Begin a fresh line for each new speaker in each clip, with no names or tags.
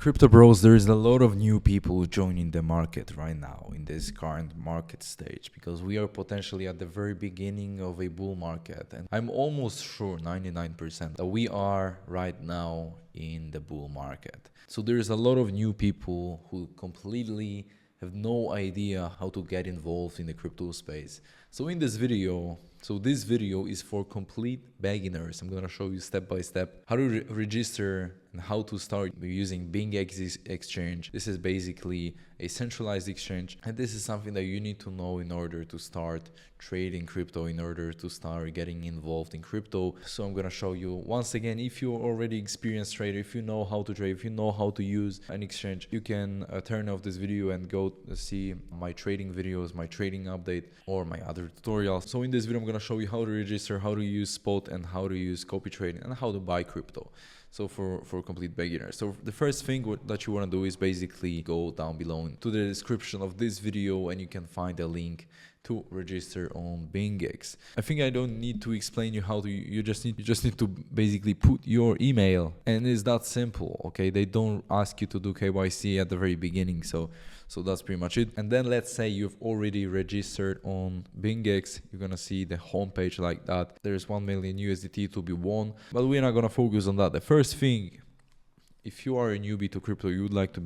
Crypto bros, there is a lot of new people joining the market right now in this current market stage because we are potentially at the very beginning of a bull market, and I'm almost sure 99% that we are right now in the bull market. So there's a lot of new people who completely have no idea how to get involved in the crypto space. So in this video, this video is for complete beginners. I'm gonna show you step by step how to register and how to start using BingX exchange. This is basically a centralized exchange, and this is something that you need to know in order to start trading crypto, in order to start getting involved in crypto. So I'm gonna show you once again. If you're already experienced trader, if you know how to trade, if you know how to use an exchange, you can turn off this video and go see my trading videos, my trading update, or my other tutorials. So in this video, I'm gonna show you how to register, how to use spot, and how to use copy trading, and how to buy crypto. So for complete beginners. So the first thing that you want to do is basically go down below to the description of this video, and you can find a link to register on BingX. I think I don't need to explain you how to. You just need to basically put your email, and it's that simple. Okay, they don't ask you to do KYC at the very beginning, so that's pretty much it. And then let's say you've already registered on BingX, you're gonna see the homepage like that. There's 1 million USDT to be won, but we're not gonna focus on that. The first thing, if you are a newbie to crypto, you'd like to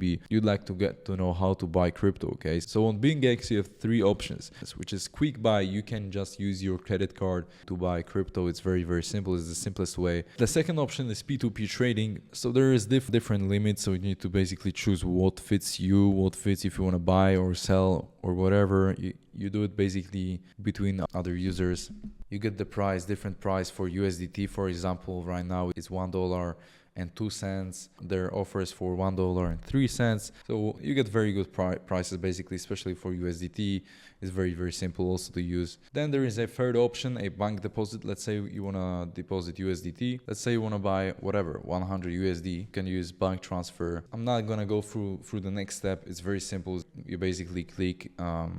get to know how to buy crypto. Okay, so on BingX you have three options, which is quick buy. You can just use your credit card to buy crypto. It's very simple. It's the simplest way. The second option is P2P trading. So there is different limits, so you need to basically choose what fits you, what fits if you want to buy or sell or whatever. You do it basically between other users. You get the price, different price for USDT. For example, right now it's $1.02. Their offers for $1.03. So you get very good prices basically, especially for USDT. It's very simple also to use. Then there is a third option, a bank deposit. Let's say you want to deposit USDT. Let's say you want to buy whatever, 100 USD. You can use bank transfer. I'm not going to go through the next step. It's very simple. You basically click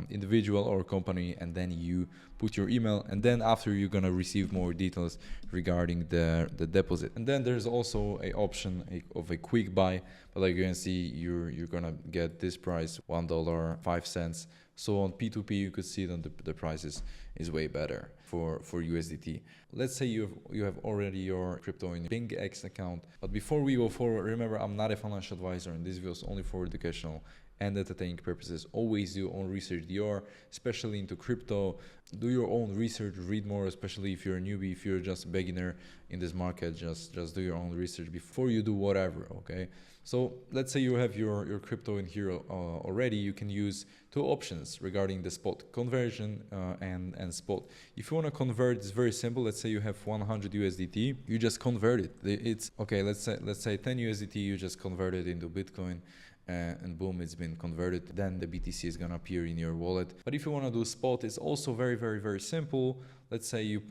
individual or company, and then you put your email, and then after you're going to receive more details regarding the deposit. And then there's also a option of a quick buy, but like you can see, you're going to get this price, $1.05. So on P2P, you could see that the price is way better for USDT. Let's say you have already your crypto in BingX account. But before we go forward, remember, I'm not a financial advisor, and this video is only for educational and entertaining purposes. Always do your own research. You're especially into crypto, do your own research, read more, especially if you're a newbie, if you're just a beginner in this market, just do your own research before you do whatever, okay? So let's say you have your crypto in here already. You can use two options regarding the spot conversion and spot. If you want to convert, it's very simple. Let's say you have 100 USDT, you just convert it. It's okay. Let's say 10 USDT, you just convert it into Bitcoin. And boom, it's been converted. Then the BTC is gonna appear in your wallet. But if you want to do spot, it's also very simple. Let's say you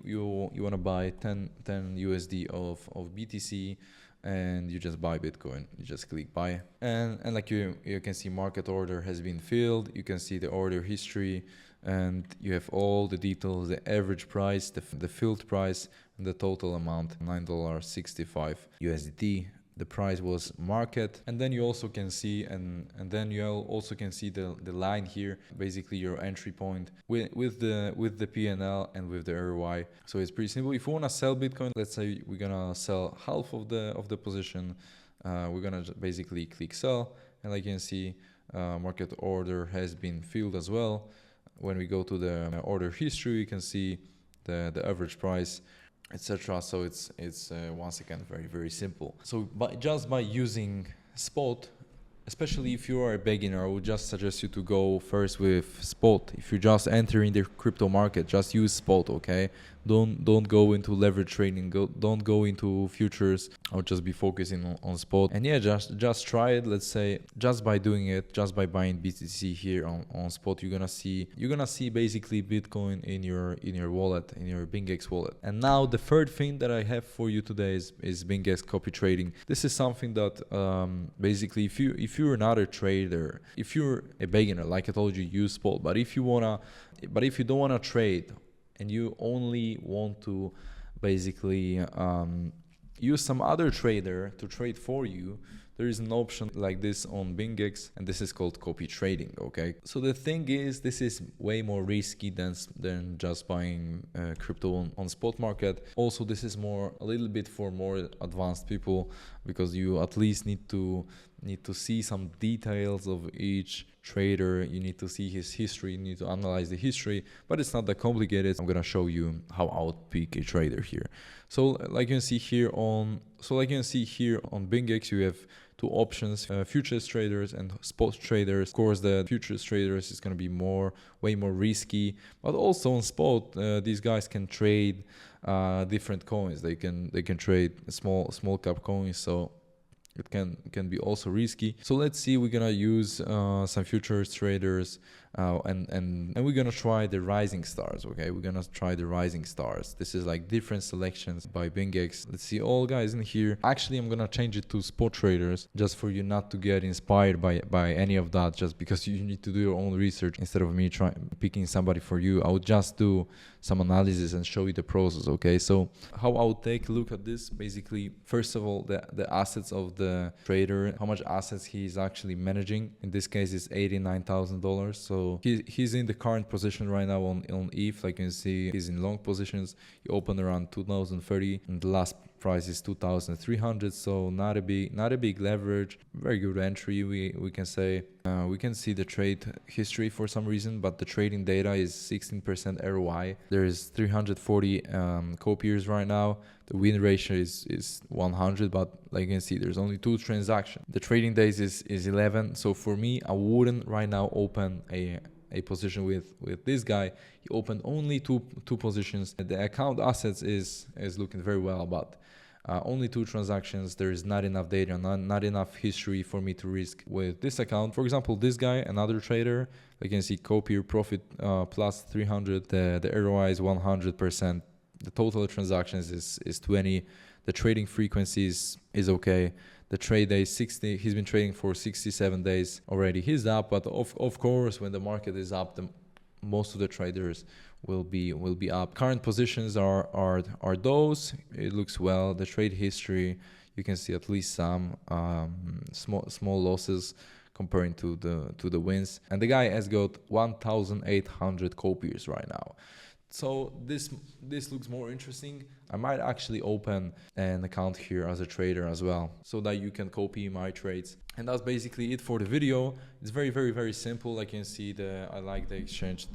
want to buy 10 USD of BTC, and you just buy Bitcoin. You just click buy, and like you can see, market order has been filled. You can see the order history, and you have all the details: the average price, the filled price, and the total amount, $9.65 USDT. The price was market, and then you also can see the line here, basically your entry point with the PNL and with the ROI. So it's pretty simple. If you want to sell Bitcoin, let's say we're gonna sell half of the position, we're gonna basically click sell, and like you can see, market order has been filled as well. When we go to the order history, you can see the average price, etc. So it's once again very simple. So just by using spot, especially if you are a beginner, I would just suggest you to go first with spot. If you're just entering the crypto market, just use spot, okay? Don't go into leverage trading. Don't go into futures. I'll just be focusing on spot. And yeah, just try it. Let's say just by doing it, just by buying BTC here on spot, you're gonna see basically Bitcoin in your wallet, in your BingX wallet. And now the third thing that I have for you today is BingX copy trading. This is something that basically if you're not a trader, if you're a beginner, like I told you, use spot. But if you don't wanna trade, and you only want to basically use some other trader to trade for you, there is an option like this on BingX, and this is called copy trading. Okay, so the thing is, this is way more risky than just buying crypto on spot market. Also, this is a little bit for more advanced people, because you at least need to see some details of each trader. You need to see his history, you need to analyze the history, but it's not that complicated. I'm gonna show you how I would pick a trader here. So like you can see here on BingX, you have two options: futures traders and spot traders. Of course, the futures traders is going to be way more risky, but also on spot, these guys can trade different coins. They can trade small cap coins, so it can be also risky. So let's see, we're gonna use some futures traders, and we're gonna try the rising stars. Okay, we're gonna try the rising stars. This is like different selections by BingX. Let's see all guys in here. Actually, I'm gonna change it to spot traders, just for you not to get inspired by any of that, just because you need to do your own research instead of me picking somebody for you. I would just do some analysis and show you the process. Okay, so how I would take a look at this: basically, first of all, the assets of the trader, how much assets he's actually managing. In this case, it's $89,000. So he's in the current position right now on ETH. Like you can see, he's in long positions. He opened around 2030, and the last price is 2,300. So not a big leverage, very good entry, we can say. We can see the trade history for some reason, but the trading data is 16% ROI. There is 340 copiers right now. The win ratio is 100, but like you can see, there's only 2 transactions. The trading days is 11. So for me, I wouldn't right now open a position with this guy. He opened only two positions. The account assets is looking very well, but only 2 transactions. There is not enough data, not enough history for me to risk with this account. For example, this guy, another trader, like you can see, copier profit plus 300. The ROI is 100%. The total transactions is 20. The trading frequency is okay. The trade day 60. He's been trading for 67 days already. He's up, but of course, when the market is up, most of the traders will be up. Current positions are those. It looks well. The trade history, you can see at least some small losses comparing to the wins. And the guy has got 1,800 copiers right now. So this looks more interesting. I might actually open an account here as a trader as well, so that you can copy my trades. And that's basically it for the video. It's very, very, very simple. Like you can see, I like the exchange.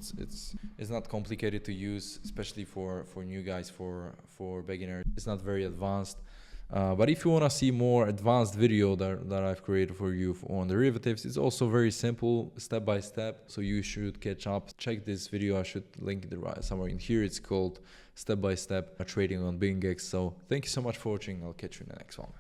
It's not complicated to use, especially for new guys, for beginners. It's not very advanced. But if you want to see more advanced video that I've created for you on derivatives, it's also very simple, step by step. So you should catch up. Check this video. I should link it somewhere in here. It's called Step by Step Trading on BingX. So thank you so much for watching. I'll catch you in the next one.